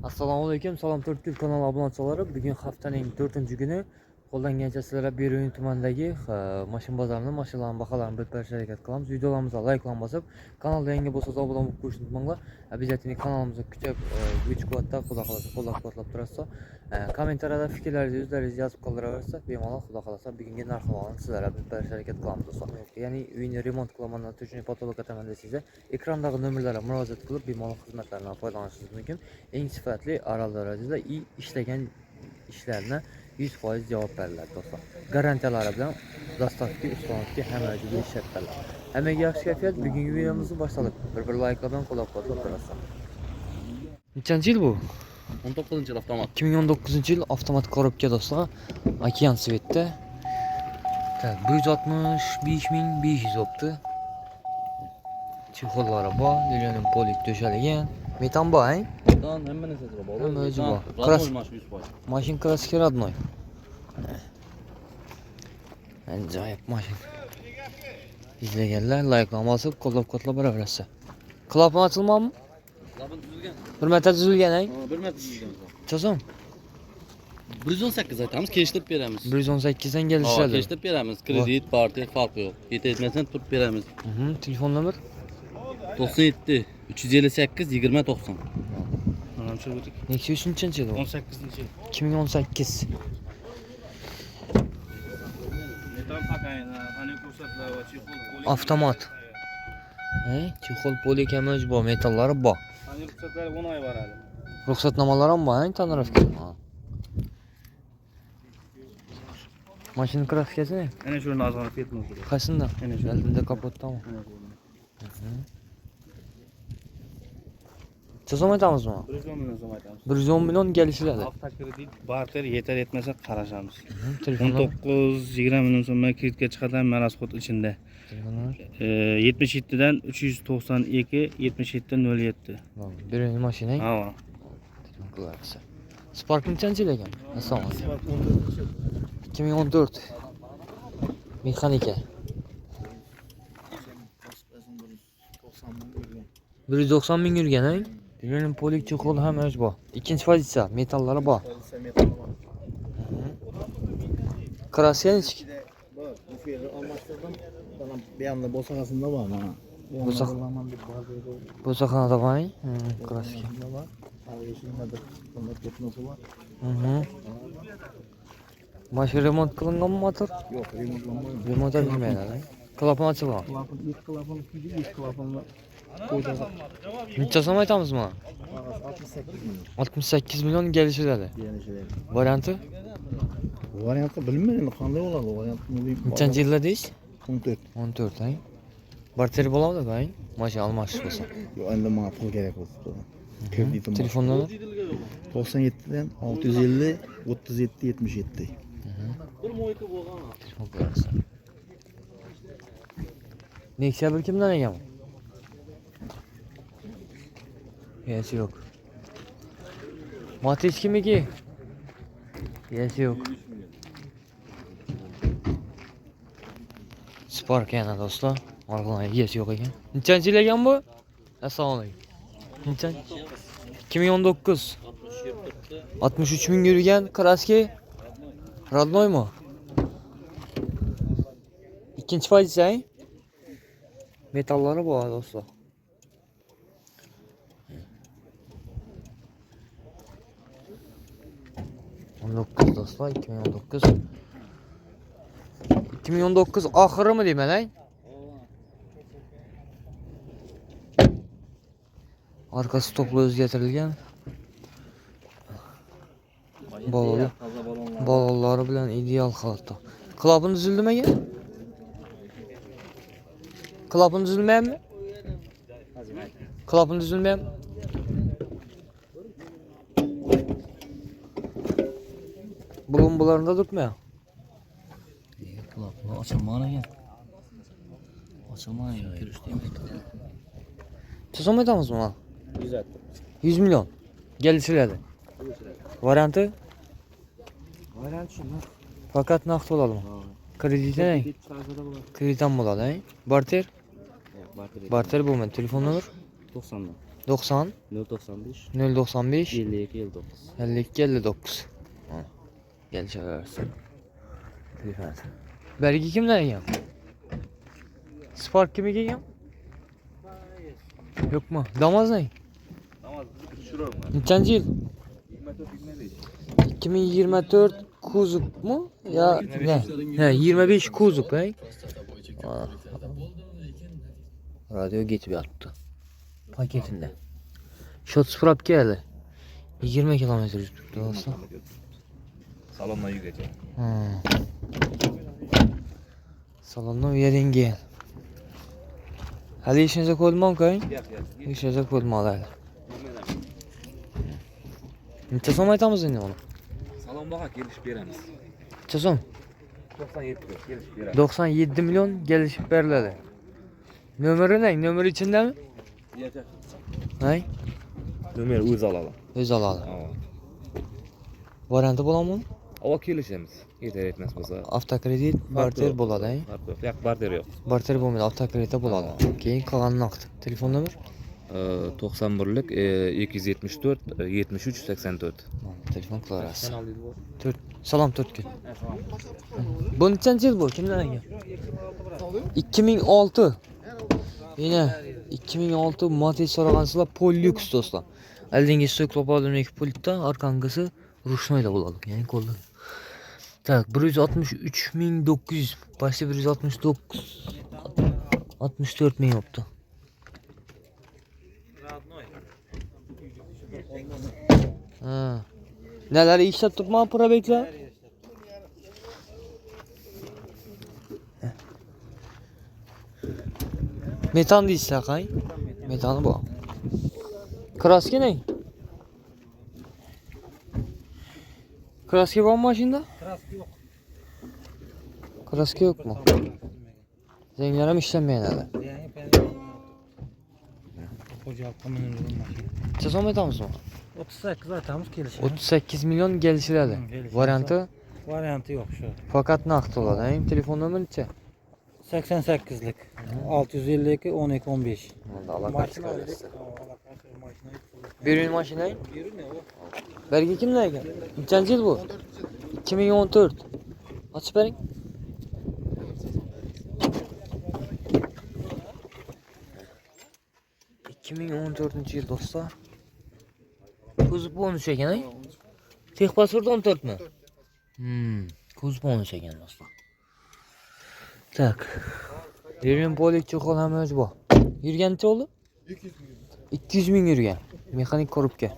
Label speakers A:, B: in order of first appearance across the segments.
A: Assalomu alaykum. Salom 4 kanal obunachilari. Bugun haftaning 4-kuni qo'ldan kelgancha sizlarga Bero'yin tumanidagi mashina bozorini, mashinalarning baholarini bilib berishga harakat qilamiz. Videolarimizga like bosib, kanalga yangi bo'lsangiz obuna bo'lib qo'yishni unutmanglar. Обязательно kanalimizni kuchab, kuch-quvvatda xudo xolasa qo'llab-quvvatlab turasiz. Kommentariyada fikrlaringizni o'zlaringiz yozib qoldiraversa, bemalol xudo xolasa bugungi narx-navolarni sizlarga bilib berishga harakat qilamiz do'stlar. Ya'ni uyni remont qilaman, to'shini patolog ataman desangiz, ekrandagi nomerlarga murojaat qilib bemalol xizmatlardan foydalanishingiz mumkin. Eng sifatli aral darajada ishlagan ishlarni 100% javob beriladi do'stlar. Garantiyalari bilan dastavki, ustomonlikka hammaga ishlatadilar. Hammaga yaxshi kayfiyat. Bugungi videomizni boshladik. Bir like bilan qo'llab-quvvatlab turasiz. Nechanchi yil bu?
B: 19-yil avtomat.
A: 2019-yil avtomat korobka do'stlar. Okean svetda. Tak, 165.500 bo'pti. Chexollari bor, lilianin polik to'shalgan. Metan bor, ha?
B: Metan hamma narsasi bor.
A: Hamma o'zi bor. Mashin klassika родной. Ajoyib mashin. İzleyenler like'larni bosib, qo'llab-quvvatlab boraverasiz. Klapan ochilmoqmi?
B: Klapan tuzilgan.
A: Bir marta tuzilgan, ha?
B: 1 marta tuzilgan.
A: Cho'zim.
B: 118 aytamiz, kelishtirib beramiz.
A: 118 dan kelishadi.
B: Kelishtirib beramiz. Kredit, partiya farqi yo'q. Yetayotmasan turib beramiz.
A: Telefon nomer
B: 97 358 20 90. Mana shu o'tik.
A: Nexia 3-yil.
B: 18-yil.
A: 2018. Avtomat. Chexol polik hamaj bor, metallari bor.
B: Ruxsatlar 10 oy bor hali.
A: Ruxsatnomalar ham bor, tonirovka. Mashina grafikasi ne?
B: Ana shu nazarga ketmoq kerak.
A: Qaysinda? Oldinda kapotdami? Cho'zim aytamizmi?
B: 110 million so'm aytamiz.
A: 110 million kelishiladi.
B: Avtokredit barter yetar etmasa qarashamiz.
A: Telefon
B: 19-20 million so'm kreditga chiqadigan marasxot ichida. 77 dan 392 77 dan 07.
A: Birinchi mashina.
B: Ha.
A: Spark nechanchi ekan? Assalomu alaykum. 2014. Mexanika. 190 ming yurgan, ha? Lilianin polik chexol ham o'z bor. Ikkinchi pozitsiya, metallari bor. Krasyenich.
C: Bu fiyatı almashtirdim. Bana bir anda bo'sag'asida bor mana.
A: Bo'sag'ada bor, klassik. Başı remont qilinganmi motor?
C: Yo'q, remontlanmagan.
A: Remont etilmaydi. Klapan ochilgan.
C: Klapan, ilk klapan, ilk klapanla qo'ydilar.
A: Necha so'm aytamizmi?
C: 68 million.
A: 68 million kelishiladi. Varianti?
C: Variantı bilmayman, qanday bo'ladi variantni bilmayman.
A: Nechanchi yilda deysiz?
C: 14.
A: 14, ha? Barter bo'ladimi, ha? Mashina almashish bo'lsa.
C: Yo'q, endi menga pul kerak bo'ldi. Kreditim bor.
A: Telefon nomer?
C: 97 dan 650 37 77.
B: Bir mo'yti bo'lgan.
A: Telefon qo'yasiz. Nexia bir kimdan ekan? Yes, yo'q. Matiz kimniki? Yes, yo'q. Spark yana do'stlar. Orqadan yes yo'q ekan. Nechanchi yil ekan bu? Assalomu alaykum. Nechanchi? 2019. 63 ming yurgan kraski. Родной mu? İkinci pozitsiya. Metallari bor do'stlar. Do'stlar 2019. 2019 oxirimi deyman, ha? Arkasi topla o'zgartirilgan. Bolalar bilan ideal holatda. Klapan tuzildimi aka? Klapan tuzilmayapmi? Klapan tuzilmayapmi? Bularında tutmuyor.
B: Klapan ochilmagan ekan. Ochilmagan, kirishdim.
A: Cho'zim aytamizmi?
C: 160.
A: 100 million. Kelishiladi. Varianti?
C: Variant shunday.
A: Fakat naqd bo'ladimi? Kreditdan, kreditdan bo'ladi, ha? Barter? Barter bo'lmaydi. Telefon nomer?
B: 90 dan
A: 90
B: 095
A: 095
B: 52 59.
A: 52 59. Ha. Gelişeversin. Lütfen. Belki kimden yiyen? Spark kimi giyiyor? Yok mu? Damaz ne?
B: Tamam, düşürüyorum ben.
A: Nechanchi yıl?
B: 24 25.
A: 2024 Kuzup mu? Ya ne? He, 25 Kuzup he? Aa. Radyo geçip yattı. Paketinde. Shot sprap geldi. 20 kilometre tuttu aslında.
B: Salonla yürüyeceğim.
A: Salondan yerin gel. Hali işinize koyulmam kayın?
B: Gel.
A: İşinize koyulmalı hali. Neçe som aytamız endi onu?
B: Salon baka gelişip veremiz.
A: Neçe som?
B: 97 gelişip veremiz.
A: 97 milyon gelişip veriladi. Nömeri ne? Nömeri içinde mi?
B: Yeter.
A: Hay?
B: Nömer öz alalım.
A: Öz alalı.
B: Aa.
A: Variantı bolan mı?
B: Ava kelişemiz. Yeter etmez bolsa.
A: Avtokredit barter bo'ladi, hay?
B: Fark yok. Yak barter yok.
A: Barter bo'lmaydi, avtokreditda bo'ladi. Keyin qolganini naqd. Telefon nomer?
B: 91'lik 274 73 84.
A: Telefon qilaverasiz.
B: Sen aldın bu.
A: 4 Salom 4 kun.
B: Tamam.
A: Bu nechanchi yil bu? Kimdan olgan? 2006. Yine 2006 Matiz so'ragansizlar Pollux do'stlar. Aldingi stoklab olingan pultda arqangisi rushnoyda bo'ladi, ya'ni qo'lda. Tak, 163.900. Başta 169 64.000 yaptı. Ha. Neler işlep tutma para bekle. Metan değilse kay. Metanı bu. Kraski ne? Kraski var mı maşında? Kraski yok mu? Zengilerim işlenmeyen herhalde. Sezon metamız mı?
D: 38 atamız gelişi.
A: 38 milyon gelişirdi.
D: gelişir.
A: Variantı
D: Variantı yok şu.
A: fakat nakit oladı. Hem telefon numara neçe?
D: 88'lik. 652 12 15.
A: Allah
D: Makine
A: kaçtı
D: aldık.
A: kardeşler.
D: Allah kaçtı makineyi.
A: Bir ürün maşinayı.
D: Biri ne o?
A: Belki kimle gel? Neçenci yıl bu? 2014. Aç verin. ...2014 yıl dostlar. Kuzup 13 ekan ay. Tek pasport 14 mi? Kuzup 13 ekan dostlar. Tak. Ürün polik çokol hem öz bu. Yürgençi oldu? 200 bin yürgen. Mekanik korupke.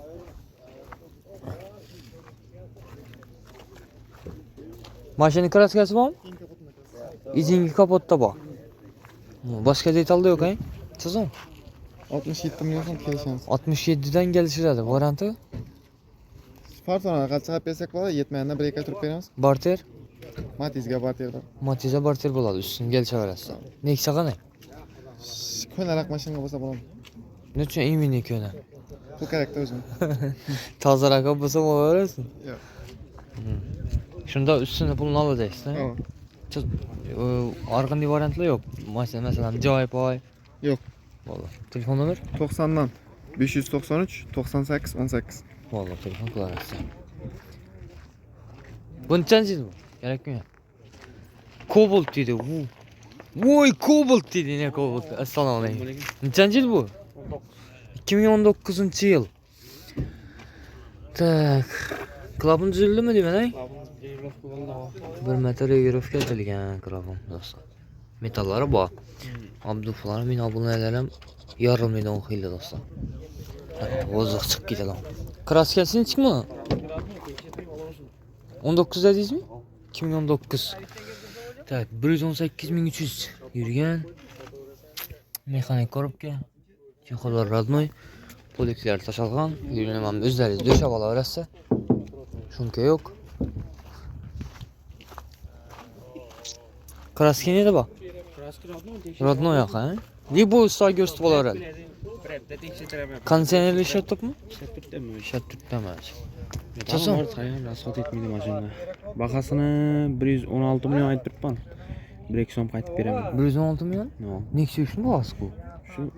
A: Maşinin kraskası var mı? İzingi kapotta bu. Başka detaylı yok hay. Sezon.
E: 67 milyon so'm kelishamiz.
A: 67'den gelişirdi. Variantı.
E: Smartphone qancha bersak bo'ladi, yetmaganda 1-2 oy turib beramiz.
A: Barter.
E: Matizga barter bor.
A: Matiz'e barter bo'ladi. Üstün gelişeverasi. Ne ikisi ne?
E: Ko'naroq mashina bo'lsa bo'ladi.
A: Ne için emin köne?
E: Bu kerakda o'zim.
A: Tazarak bo'lsa bo'laverasın.
E: Yo'q.
A: Shunda üstüne pulni olacaksın.
E: Yo'q.
A: Arqanday variantlar yok. Mesela joy pay.
E: Yo'q.
A: Vallahi. Telefon nomer?
E: 90dan 593 98 18.
A: Vallahi telefon kılarsın. Bu nechanchi bu? Gerek mi? Cobalt dedi. Voy Cobalt dedi, ne Cobalt? Assalomu alaykum. Nechanchi yil bu? 2019 yıl. Tak. Klapın düzüldü mü diyeyim ay? 1 metre regrovka etilgan klapın dostlar. Metallari bor. Abduflar men abonelarım yarım milyon xiyli dostlar. Oziq chiqib ketadi. Kraskasi nechmi? 19 dedingizmi? 2019. Tak, 118.300 yurgan. Mexanik korobka. Chexollar родной. Poliklar tashalgan. Yurgan ham o'zlaringiz döşab olaverasiz. Shuncha yo'q. Kraski neda bor? Родной yo'q, ha? Libo usta gösterib olaveradi. Konditsionerli ishlatyapmi? Ishlatyapti.
F: Tamam var sayın rasat etmeydi maşında. Bakasını 116 milyon ayıp birpan. 1-2 so'm qaytib beraman.
A: 116 milyon?
F: No.
A: Nexia uchun bahas bu.
F: Shu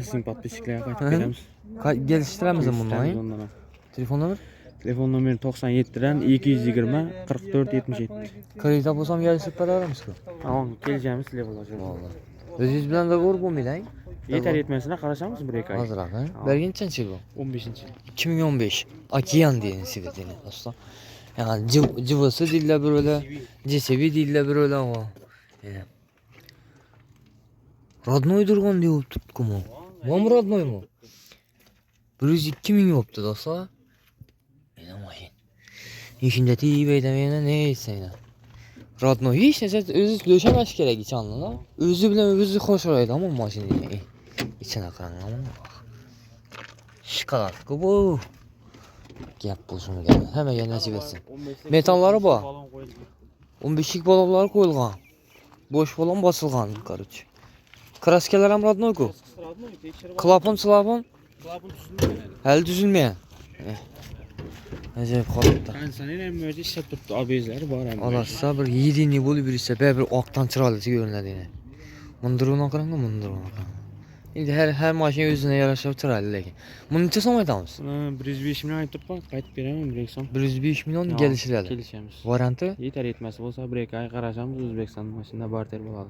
F: Sizin подписчикlarga qaytib beramiz.
A: Geliştiremiz bunu
F: Ondan
A: ayı.
F: ham.
A: Telefon numara?
F: Telefon nomeri 97 dan 220 44 77.
A: Kredit bulsam geliştirip beraber misin?
F: Tamam, keleceğimiz sizlar bo'lajak.
A: Vallahi. Özünüz bilen de vur bu milen.
F: Yeter yetmesine qarashamiz bir iki ay.
A: Hazırak ha. Bergin çençi bu.
F: 15-chi.
A: 2015. Akiyan diye sivetini dostlar. Yani cıvısı dille böyle, cesevi dille böyle ama. Yani. Radnoy durgan diyor tutku mu? Var mı Radnoy mu? 102 min yaptı dostlar. Ne maşin. İşinde iyi beydemeyene ne etseyne. Radnoy hiç neyse özü löşemez gerek hiç anladın. Özü bile özü hoş olaydı ama maşin diye. İçine akran ama. Şikalat bu. Gap bulsun geldi. Hemen gel nasip etsin. Metalları bu. 15'lik balonlar koyulgan. Boş balon basılgan karıç. Kraskeler hem Radnoy ku. Klapın slapın. Hel düzülmeyen. Acayip kalıpta.
F: Kansanın hem böyle işlep tuttu abizleri var hem.
A: Alassa bir 7 nivolu bir ise bir oktan çıralısı görünlediğine. Mındırığına kıranga mındırığına kıranga. Şimdi her maşin özüne yaraşıp çıralı lekin. Bunu neçe so'm aytamiz?
F: 105 milyon aytib qo'y, qaytib beraman bir ekson.
A: 105 milyon gelişiladi.
F: Kelishamiz.
A: Varianti?
F: Yetar yetmasi bo'lsa bir iki ay qarashamiz, O'zbekiston mashinada barter bo'ladi.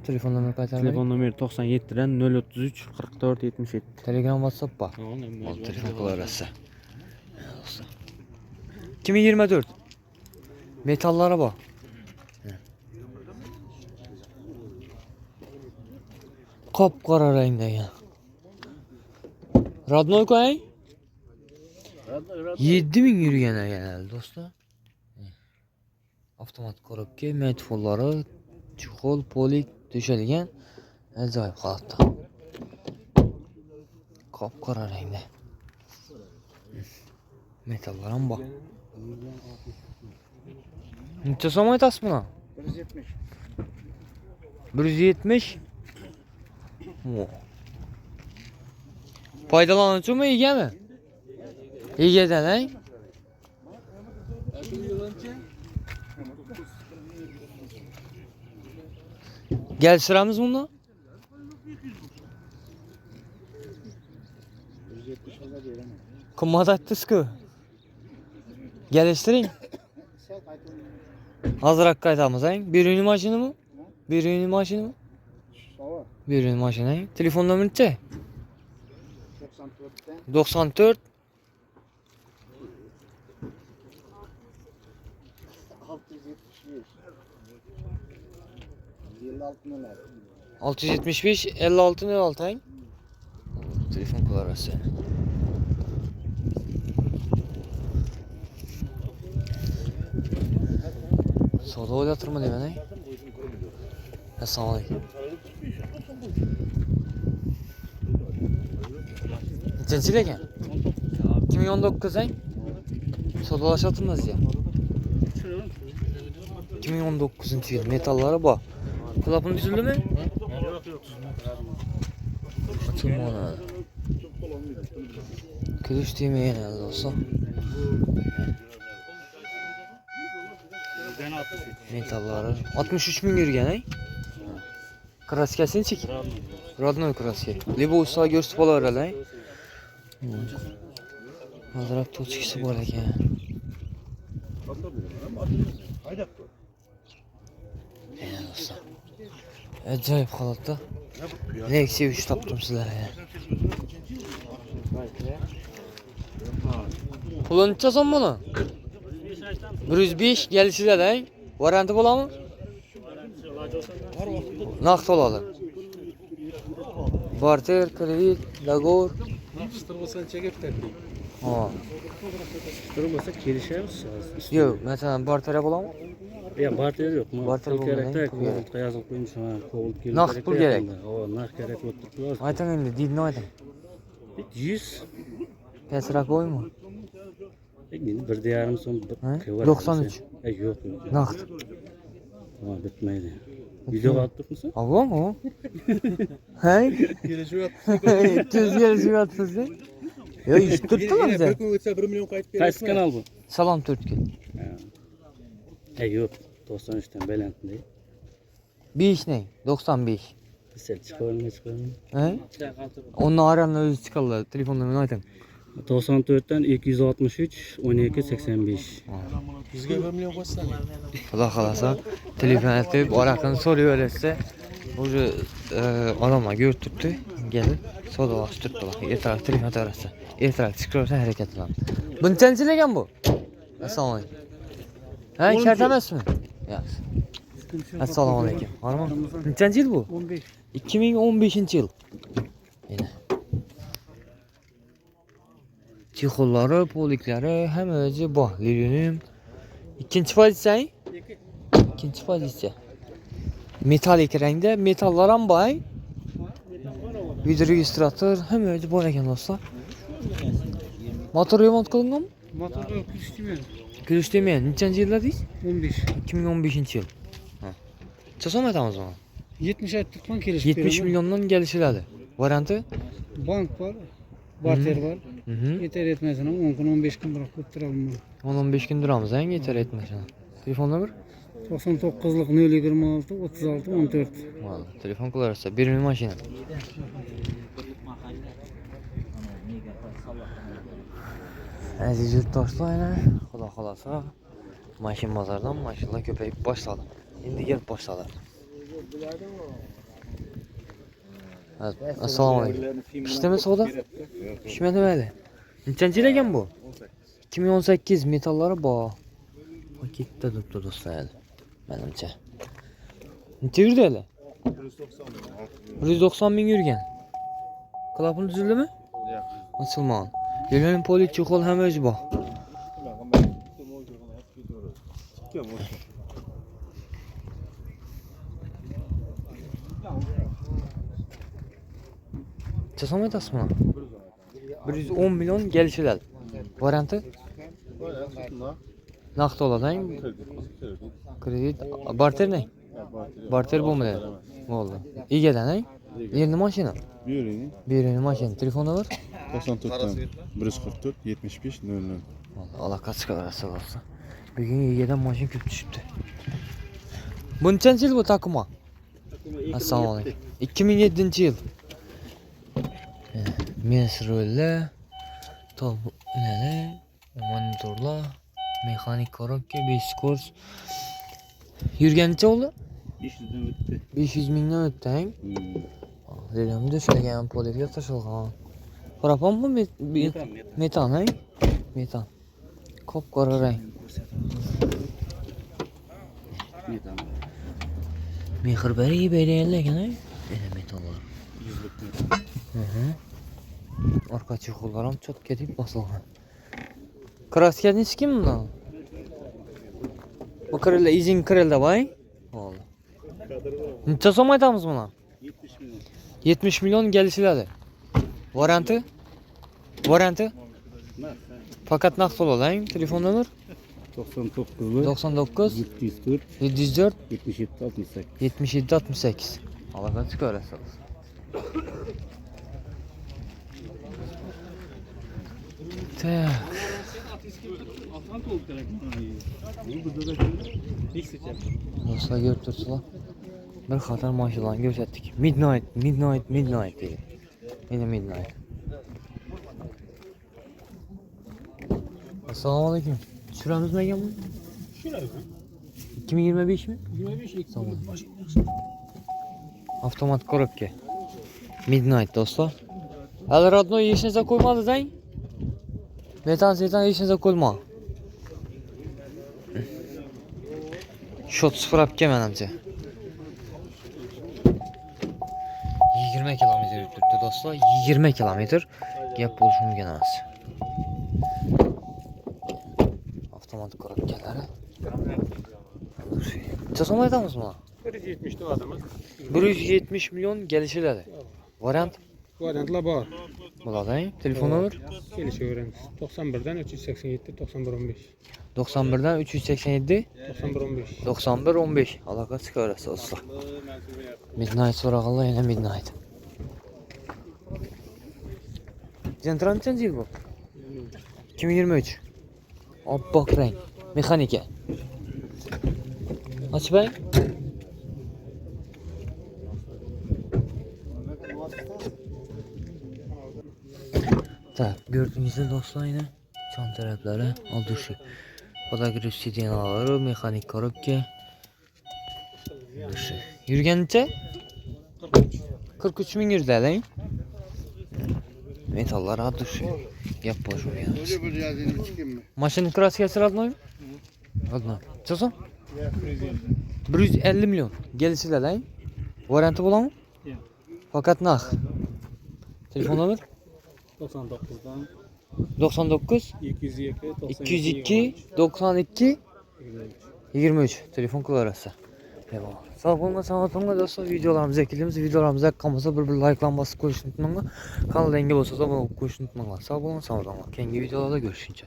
A: Telefon nomeri qaytaring.
F: Telefon nomeri 97 dan 033 44 77.
A: Telegram, WhatsApp bor.
F: Tamam,
A: Telefon kolarası. 2024. Metallara bak. Kapkara rengde ya. Radnoy koyayım. 7000 yürüyene genelde dostlar. Avtomat korobka, metfolları, çuxol, polik döşelgen acayip holatda. Kapkara rengde. Metallar ham bor. Necha so'm aytasiz buni?
C: 170.
A: 170. O. Foydalanuvchimi, egami? Egadan, ha? Gelishtiramiz buni?
C: 170 lira veremem.
A: Qimmat aytdingiz-ku. Gelishtiring. Hazırrak qaytamiz, ha? Beruniy mashinami? Beruniy mashinami?
C: Sava.
A: Beruniy mashina. Telefon nomeri necha?
C: 94'ten
A: 94
C: 675. 56 neler?
A: 675 56 06 hang. Telefon kolarası. Soda oynatırma deyman, ha? Assalomu alaykum. Nechanchi ekan? 2019 hang. Sodalashyapmiz ya. 2019-yil metallari bor. Klapın düzüldü mü? Açılmadı. Kılıç değmeyen elde olsa. Metalları 63 bin yürüyen, he? Kraskasını çek. Radnoy kraske. Libo usta görsüp olar herhalde, he? Hazırak toçkisi var ekan. Helal olsun. Acayip holatda. Nexia 3 tapdım sizlarga. Pulun necha so'm buni? 105 gelishiladi, he? Varianti bo'ladimi? Naqd oladi. Barter, kredit, dogovor.
D: Çıtırmasan çekip tepki.
A: Ha.
D: Çıtırmasa kelişemiz.
A: Yo'q, masalan barter bo'ladimi?
D: Ya barter yok.
A: Barter
D: pul kerak
A: bo'lmaydi,
D: da,
A: pul kerak.
D: ko'lga yozib qo'ymish, ha, ko'l kerak.
A: Naqd pul kerak.
D: O, naqd kerak bo'lib turibdi.
A: Ayting endi, didni ayting.
D: 100.
A: Pesrak bo'ymi?
D: Endi 1,5 so'm
A: Ha?
D: kvar.
A: 93.
D: Yo'q.
A: Naqd.
D: Tamam, bitmaydi. Video olib turibmiz?
A: Avvalmi? Hay? Tez kelishyapsiz. Yo, ish turibdimi bizda?
E: Bir kun o'tsa 1 million qaytib
D: Qaysi kanal bu?
A: Salom 4
D: Yo'q. 93 dan balandda.
A: 5 ne? 95.
D: Sel çıkarılma.
A: He? Onun aranın özü çıkarlar. Telefonlarını aytın.
D: 94'ten 263 12 85.
C: Bizga 1 million qo'shsan.
A: Xudo xolasa telefon aytib, oraqani so'rayversa, o'sha odamlar ko'rib turibdi. Kelib, savdolashtiribdilar. Ertaroq telefon tarasa. Ertaroq chiqarsa harakat qilamiz. Bunchanichi ekan bu? Assalomu alaykum. Ha, shart emasmi? Yaxshi. Assalomu alaykum. Marhamat. Nechanchi yil bu?
F: 15.
A: 2015-yil. Mana. Chexollari, poliklari hamma o'zi bor. Lilium. Ikkinchi pozitsiya. Ikkinchi pozitsiya. Metalik rangda metallar ham bor. Video registrator hamma o'zi bor ekan do'stlar. Motor remont qilinganmi?
F: Motorlar kulishdimi?
A: Kelishdimen. Nechanchi yillardingiz?
F: 15.
A: 2015-yil. Ha. Chasam aytamiz mana.
F: 70 aytdiqman kelish
A: 70 milliondan kelishiladi. Varianti?
F: Bank var. Barter var.
A: Mhm.
F: Yeter etmesin ama 10 kun 15 kun bırak tutturalım.
A: 10-15 kun duramiz, hang yetar etmashin. Telefon nomer?
F: 99'lık 026 36 14.
A: Valla, telefon qilarsa, bermayman mashina. Aziz yurtdoshlar, xudo xolasa, mashina bozordan mashinalar ko'payib boshladi. Endi kelib boshladi. Assalomu alaykum. Pishdimi savdo? Pishmadi mayli. Nechanchi yil ekan bu? 2018 metallari bor. Paketda turibdi do'stlar. Menimcha. Necha yurdi hali? 190 ming yurgan. Klapun tuzildimi? Yo'q. Ochilmagan. Yo'lning poli chexol ham o'zi bor. Chasam aytasizmi? 110 million kelishiladi. Varianti? Naqd olading. Kredit, barter ne? Barter bo'lmaydi. Bo'ldi. Egadan, yerni mashina. Buyuring mashina. Telefon nomer?
G: 94'ten 144 75 00.
A: Aloqa chiqarasiz bo'lsa. Bugun egadan mashina ko'p tushibdi. Bunchanchi yil bu Takuma? Assalomu alaykum. 2007-yil. Mesrolla, nene, monitorlar, mexanik korobka, 5 kurs. Yurganicha oldi?
D: 500'den öttü.
A: 500 mingdan o'tdi, hang? Dedim düşürgen poliga tashilgan. Propanmi? Metan, hang? Metan. Qop-qora rang.
D: Metan.
A: Mehirbari berganlar, hang? Mana metallar.
D: 100'lük metan.
A: Arka çukurlar ham cho'tka deb bosilgan. Kraska nechki bundan? Bu krilla izing krilla voy. Bo'ldi. Necha so'm aytamiz buni?
D: 70 milyon.
A: 70 million kelishiladi. Varianti? Varianti? Faqat naqd to'lalang. Telefon nomer?
D: 99'lı
A: 99
D: 704
A: 704
D: 77 68.
A: 77 68. Aloqa chiqarasiz. Tak. Do'stlar ko'rib turibsizlar. Bir qator mashinalarni ko'rsatdik. Midnight dedi. Mana midnight. Assalomu alaykum. Tushiramizmi ekan buni? Tushiramiz. 2025 mi? 25. Tamam. Avtomat korobka. Midnight do'stlar. Hali родной hech narsa qo'ymadingiz-a? Metan hech narsa qo'yma. Shot sıfırapga menimcha. 20 kilometr yuribdi do'stlar. 20 kilometr gap bo'lishi mumkin emas. Avtomat korobkalari. Chasam aytamiz buni?
F: 170 to'ladimiz.
A: 170 million kelishiladi. Variant
F: Variantlar bor.
A: bo'ladi. Telefon nomer?
F: Kelishaveramiz. 91'dan 387 91 15.
A: 91'dan 387
F: 91 15.
A: 91 15. Aloqa chiqarasiz do'stlar. Midnight so'rag'anlar yana midnight. Centran nechanchi yil bu? 2023. Oppoq rang. Mexanika. Ochbay. Tak, gördüğünüz gibi dostlar yine çan tarafları aldırışı. Podagriff sidyenaları, mekanik korupke. Aldırışı. Yürgençe? 43 bin yürüdü lan. Metallar aldırışı. Yap boş ol yani. Maşının kirası geçir aldın mı? Aldın. Çözüm? 150 milyon. Gelisi de lan. Varanti bulan mı? Fakat nah. Telefon alır?
D: 99'dan
A: 99
D: 202
A: 202 92 23 telefon kullanırsa. Eyvallah. Sağ olun, sağ olun dostlar. Videolarımızı ekleyelim. Videolarımıza kalmasa bir like basıp koyuşun unutmayın. Kanala yeni olsa da abone olup koyuşun unutmayın. Sağ olun, sağ olun. Kendi videolarda görüşünce.